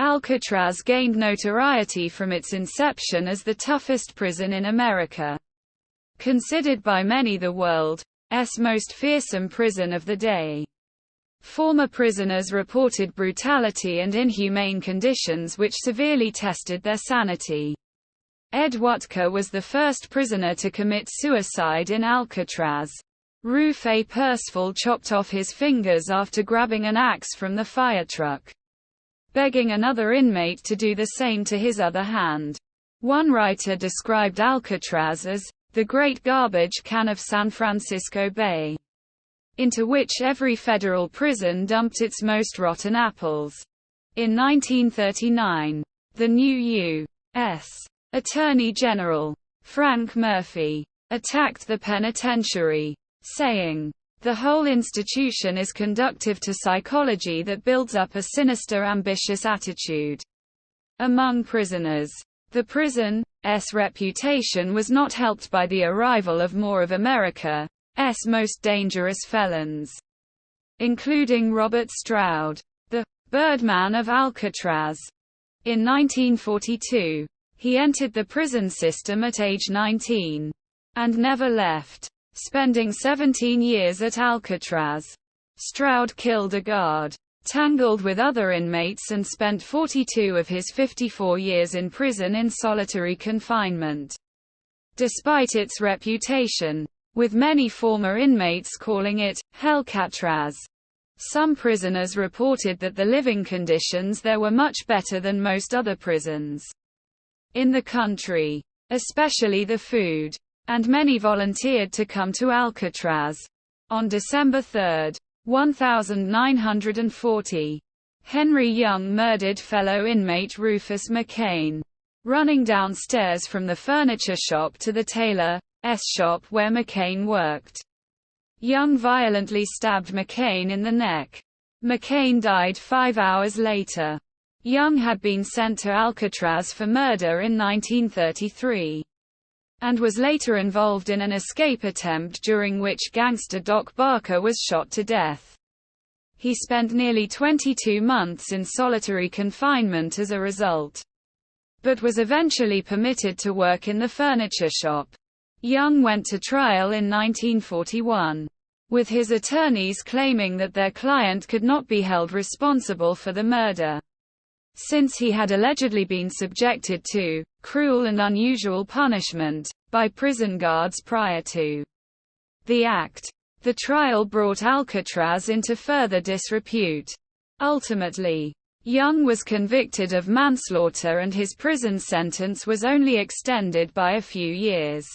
Alcatraz gained notoriety from its inception as the toughest prison in America. Considered by many the world's most fearsome prison of the day. Former prisoners reported brutality and inhumane conditions which severely tested their sanity. Ed Wutka was the first prisoner to commit suicide in Alcatraz. Rufe Percival chopped off his fingers after grabbing an axe from the fire truck, begging another inmate to do the same to his other hand. One writer described Alcatraz as the great garbage can of San Francisco Bay, into which every federal prison dumped its most rotten apples. In 1939, the new U.S. Attorney General, Frank Murphy, attacked the penitentiary, saying, "The whole institution is conducive to psychology that builds up a sinister, ambitious attitude among prisoners." The prison's reputation was not helped by the arrival of more of America's most dangerous felons, including Robert Stroud, the Birdman of Alcatraz. In 1942, he entered the prison system at age 19, and never left, spending 17 years at Alcatraz. Stroud killed a guard, tangled with other inmates, and spent 42 of his 54 years in prison in solitary confinement. Despite its reputation, with many former inmates calling it Alcatraz, some prisoners reported that the living conditions there were much better than most other prisons in the country, especially the food, and many volunteered to come to Alcatraz. On December 3, 1940, Henry Young murdered fellow inmate Rufus McCain, running downstairs from the furniture shop to the tailor's shop where McCain worked. Young violently stabbed McCain in the neck. McCain died 5 hours later. Young had been sent to Alcatraz for murder in 1933. And was later involved in an escape attempt during which gangster Doc Barker was shot to death. He spent nearly 22 months in solitary confinement as a result, but was eventually permitted to work in the furniture shop. Young went to trial in 1941, with his attorneys claiming that their client could not be held responsible for the murder, since he had allegedly been subjected to cruel and unusual punishment by prison guards prior to the act. The trial brought Alcatraz into further disrepute. Ultimately, Young was convicted of manslaughter and his prison sentence was only extended by a few years.